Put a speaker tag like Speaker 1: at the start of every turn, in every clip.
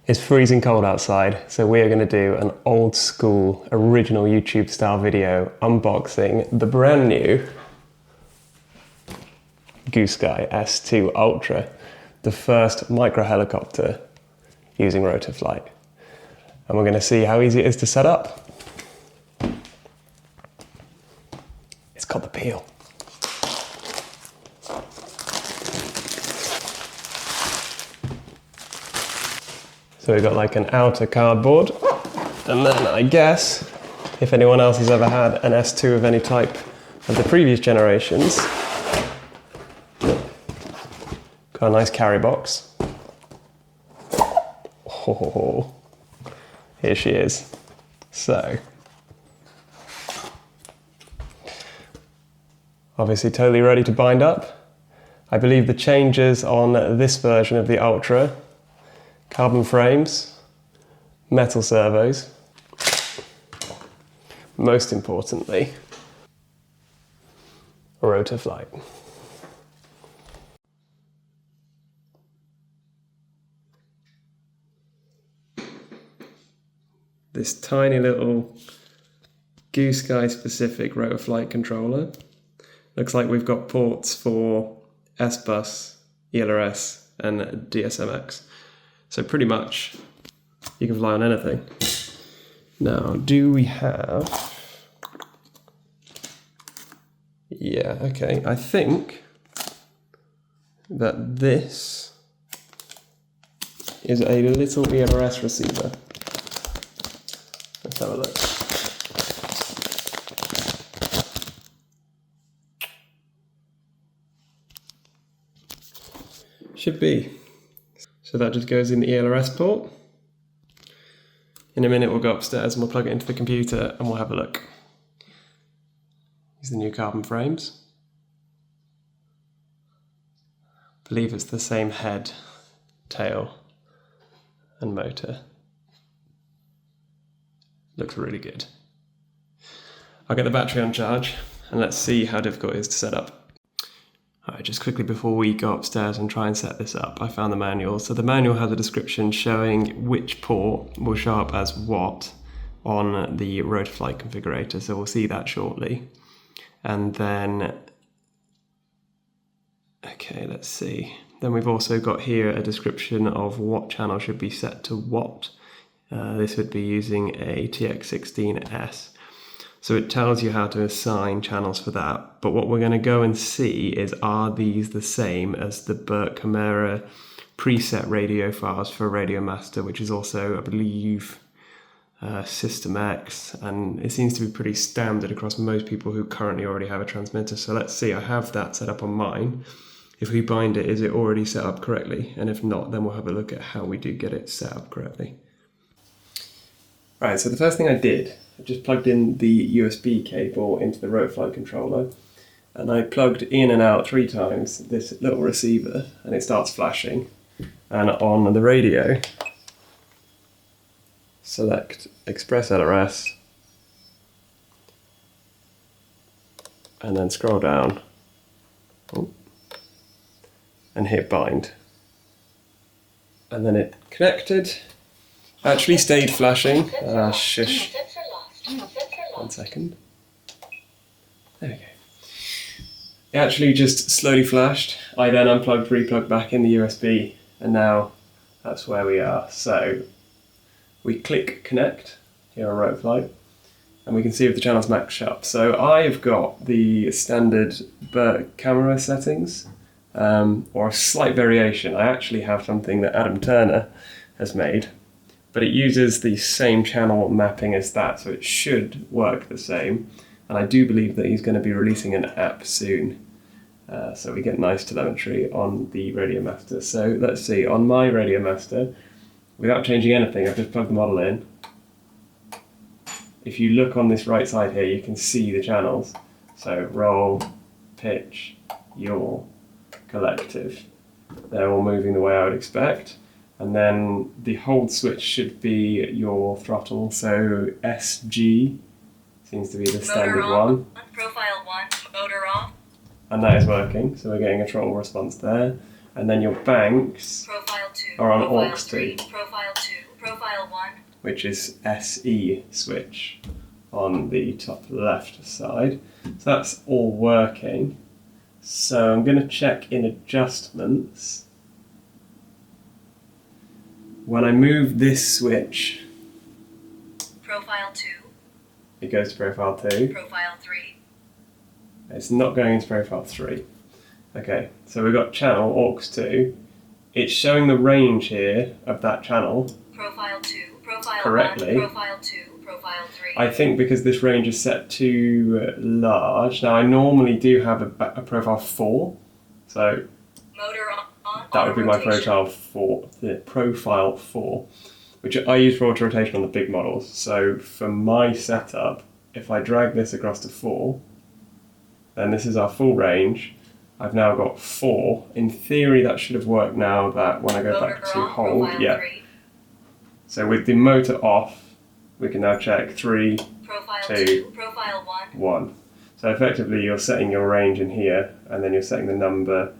Speaker 1: It's freezing cold outside, so we are going to do an old school, original YouTube style video unboxing the brand new Goosky S2 Ultra, the first micro helicopter using rotor flight. And we're going to see how easy it is to set up. It's got the peel. So we've got like an outer cardboard, and then I guess, if anyone else has ever had an S2 of any type of the previous generations, got a nice carry box. Oh, here she is. So, obviously totally ready to bind up. I believe the changes on this version of the Ultra: carbon frames, metal servos, most importantly, rotor flight. This tiny little Goosky specific rotor flight controller. Looks like we've got ports for S-Bus, ELRS and DSMX. So pretty much you can fly on anything. Now, do we have... Yeah, okay. I think that this is a little ELRS receiver. Let's have a look. Should be. So that just goes in the ELRS port. In a minute we'll go upstairs and we'll plug it into the computer and we'll have a look. These are the new carbon frames. I believe it's the same head, tail and motor. Looks really good. I'll get the battery on charge and let's see how difficult it is to set up. Alright, just quickly before we go upstairs and try and set this up, I found the manual. So the manual has a description showing which port will show up as what on the rotor flight configurator, so we'll see that shortly. And then, okay, let's see. Then we've also got here a description of what channel should be set to what. This would be using a TX16S. So it tells you how to assign channels for that. But what we're going to go and see is, are these the same as the Burt Camara preset radio files for Radiomaster, which is also, I believe, System X, and it seems to be pretty standard across most people who currently already have a transmitter. So let's see, I have that set up on mine. If we bind it, is it already set up correctly? And if not, then we'll have a look at how we do get it set up correctly. Right, so the first thing I did, I just plugged in the USB cable into the rotor flight controller, and I plugged in and out 3 times this little receiver, and it starts flashing. And on the radio, select Express LRS, and then scroll down, and hit bind. And then it connected. Actually stayed flashing. Shush. 1 second. There we go. It actually just slowly flashed. I then unplugged, replugged back in the USB, and now that's where we are. So we click connect here on rotor flight, and we can see if the channels match up. So I've got the standard Burt Camara settings, or a slight variation. I actually have something that Adam Turner has made, but it uses the same channel mapping as that, so it should work the same. And I do believe that he's going to be releasing an app soon, so we get nice telemetry on the Radiomaster. So let's see, on my Radiomaster, without changing anything, I've just plugged the model in. If you look on this right side here, you can see the channels. So roll, pitch, yaw, collective. They're all moving the way I would expect. And then the hold switch should be your throttle, so SG seems to be the standard one.
Speaker 2: Profile 1, motor off.
Speaker 1: And that is working, so we're getting a throttle response there. And then your banks.
Speaker 2: Profile 2.
Speaker 1: are on
Speaker 2: profile
Speaker 1: aux
Speaker 2: 3,
Speaker 1: 2,
Speaker 2: profile 2, profile 1.
Speaker 1: which is SE switch on the top left side. So that's all working. So I'm going to check in adjustments. When I move this switch,
Speaker 2: Profile 2,
Speaker 1: it goes to profile 2.
Speaker 2: profile 3.
Speaker 1: It's not going into profile 3. Okay, so we've got channel aux 2. It's showing the range here of that channel
Speaker 2: Profile 2, profile
Speaker 1: correctly.
Speaker 2: 1, profile 2, profile 3.
Speaker 1: I think because this range is set too large. Now I normally do have a profile 4, so
Speaker 2: Motor on,
Speaker 1: that would be my
Speaker 2: auto-rotation.
Speaker 1: profile 4, which I use for auto rotation on the big models. So for my setup, if I drag this across to 4, then this is our full range. I've now got 4. In theory, that should have worked now that when I go back to
Speaker 2: on,
Speaker 1: hold,
Speaker 2: profile
Speaker 1: yeah.
Speaker 2: 3.
Speaker 1: So with the motor off, we can now check 3,
Speaker 2: Profile
Speaker 1: 2,
Speaker 2: 2, profile 1.
Speaker 1: 1. So effectively you're setting your range in here, and then you're setting the number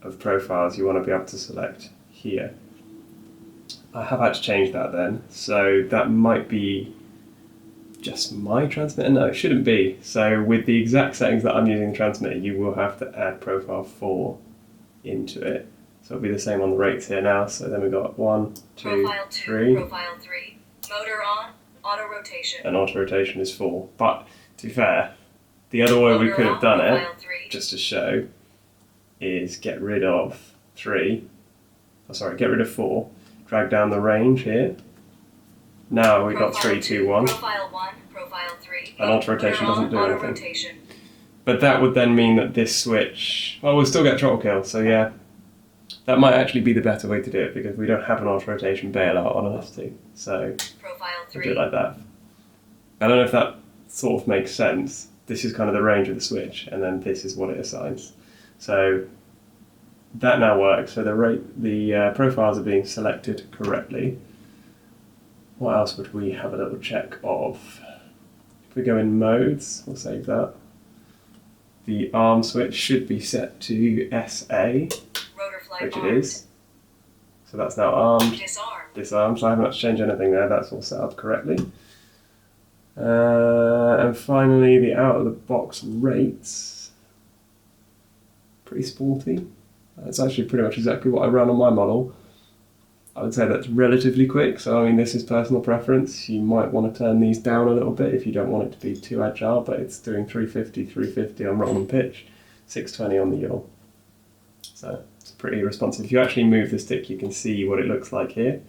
Speaker 1: of profiles you want to be able to select here. I have had to change that then, so that might be just my transmitter. No, it shouldn't be. So with the exact settings that I'm using the transmitter, you will have to add profile 4 into it. So it'll be the same on the rates here now. So then we've got 1, 2,
Speaker 2: Profile 2,
Speaker 1: 3,
Speaker 2: profile 3. Motor on, auto rotation.
Speaker 1: and auto rotation is 4. But to be fair, the other way we
Speaker 2: Motor
Speaker 1: could have
Speaker 2: on,
Speaker 1: done it,
Speaker 2: profile 3.
Speaker 1: just to show, is get rid of 3, get rid of 4, drag down the range here. Now we've got
Speaker 2: Profile
Speaker 1: 3, 2,
Speaker 2: 2,
Speaker 1: 1,
Speaker 2: Profile 1, profile 3.
Speaker 1: and auto rotation
Speaker 2: Motor
Speaker 1: doesn't
Speaker 2: on,
Speaker 1: do
Speaker 2: auto
Speaker 1: anything.
Speaker 2: rotation.
Speaker 1: But that would then mean that this switch, well, we'll still get throttle kill, so yeah, that might actually be the better way to do it because we don't have an auto rotation bailout on an S2, so
Speaker 2: Profile
Speaker 1: we'll
Speaker 2: 3.
Speaker 1: do it like that. I don't know if that sort of makes sense. This is kind of the range of the switch, and then this is what it assigns. So that now works. So the profiles are being selected correctly. What else would we have a little check of? If we go in modes, we'll save that. The arm switch should be set to SA,
Speaker 2: Rotor flight
Speaker 1: which it
Speaker 2: armed.
Speaker 1: is. So that's now armed,
Speaker 2: Disarmed.
Speaker 1: disarmed, so I haven't had to change anything there, that's all set up correctly. And finally, the out-of-the-box rates. Pretty sporty. It's actually pretty much exactly what I run on my model. I would say that's relatively quick, so I mean this is personal preference. You might want to turn these down a little bit if you don't want it to be too agile, but it's doing 350 on roll and pitch, 620 on the yaw. So it's pretty responsive. If you actually move the stick, you can see what it looks like here.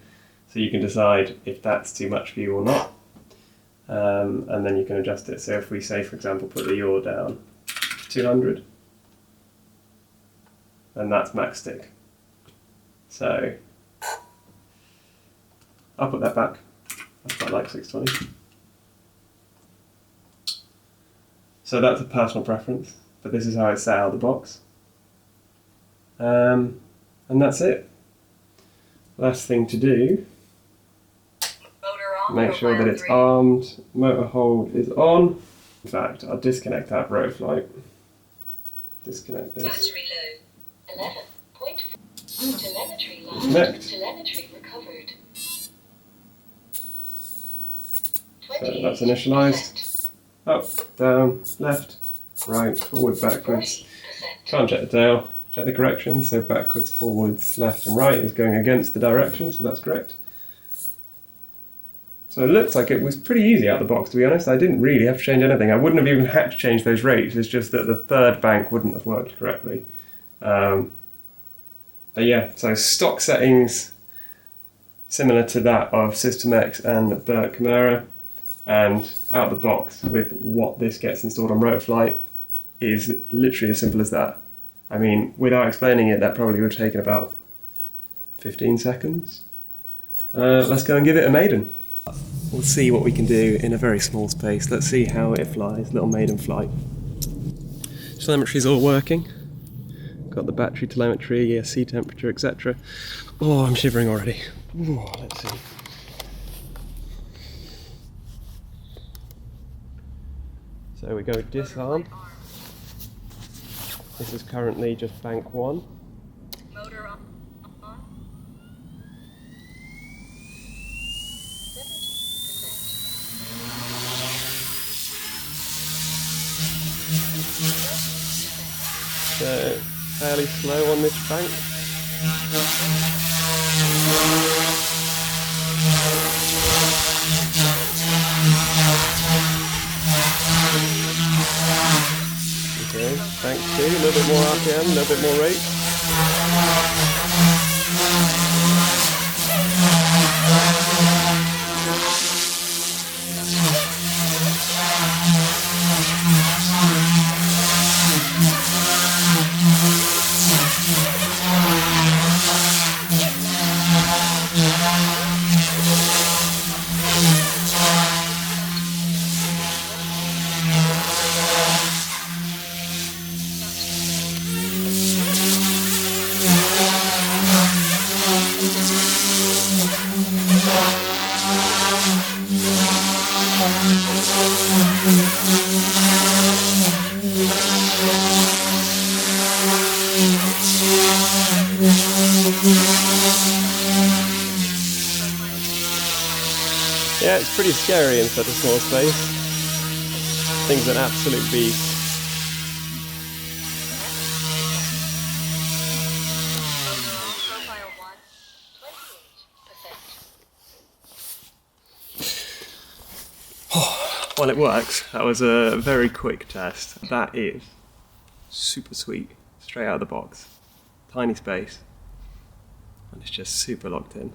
Speaker 1: So you can decide if that's too much for you or not. And then you can adjust it. So if we say, for example, put the yaw down to 200, then that's max stick. So I'll put that back. I quite like 620. So that's a personal preference, but this is how it's set out of the box. And that's it. Last thing to do,
Speaker 2: Motor on,
Speaker 1: make sure that
Speaker 2: profile
Speaker 1: it's
Speaker 2: 3.
Speaker 1: armed, motor hold is on. In fact, I'll disconnect that rotor flight. Disconnect this.
Speaker 2: Battery low. 11.4. Telemetry lost.
Speaker 1: Connect.
Speaker 2: Telemetry recovered.
Speaker 1: So that's initialized. Up, down, left, right, forward, backwards.
Speaker 2: 40%.
Speaker 1: Can't check the tail. Check the corrections. So backwards, forwards, left and right is going against the direction, so that's correct. So it looks like it was pretty easy out of the box, to be honest. I didn't really have to change anything. I wouldn't have even had to change those rates. It's just that the third bank wouldn't have worked correctly. But yeah, so stock settings similar to that of System X and Burt Camara, and out of the box with what this gets installed on Rotoflight is literally as simple as that. I mean, without explaining it, that probably would have taken about 15 seconds. Let's go and give it a Maiden. We'll see what we can do in a very small space. Let's see how it flies, little Maiden flight. Telemetry's all working. Got the battery telemetry, sea temperature, etc. Oh, I'm shivering already. Ooh, let's see. So we go disarm. This is currently just bank 1.
Speaker 2: Motor on.
Speaker 1: so fairly slow on this bank. Okay, bank 2, a little bit more RPM, a little bit more rate. Yeah, it's pretty scary in such a small space. Thing's an absolute beast.
Speaker 2: Profile 1, 28%.
Speaker 1: Well, it works. That was a very quick test. That is super sweet. Straight out of the box. Tiny space. And it's just super locked in.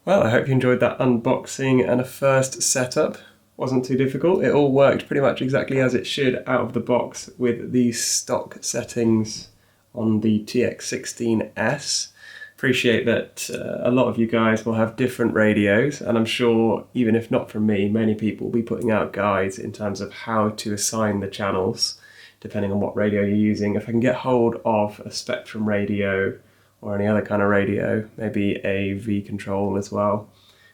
Speaker 1: Well, I hope you enjoyed that unboxing and a first setup. Wasn't too difficult. It all worked pretty much exactly as it should out of the box with these stock settings on the TX16S. Appreciate that a lot of you guys will have different radios, and I'm sure, even if not from me, many people will be putting out guides in terms of how to assign the channels depending on what radio you're using. If I can get hold of a Spectrum radio or any other kind of radio, maybe a V control as well,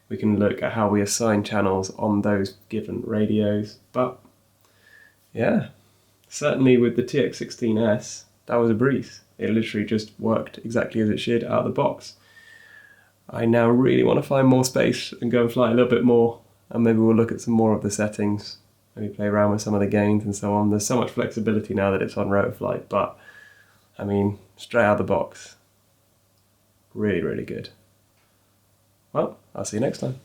Speaker 1: we can look at how we assign channels on those given radios. But yeah, certainly with the TX16S, that was a breeze. It literally just worked exactly as it should out of the box. I now really want to find more space and go and fly a little bit more, and maybe we'll look at some more of the settings, maybe play around with some of the gains and so on. There's so much flexibility now that it's on Rotoflight, but I mean, straight out of the box, really, really good. Well, I'll see you next time.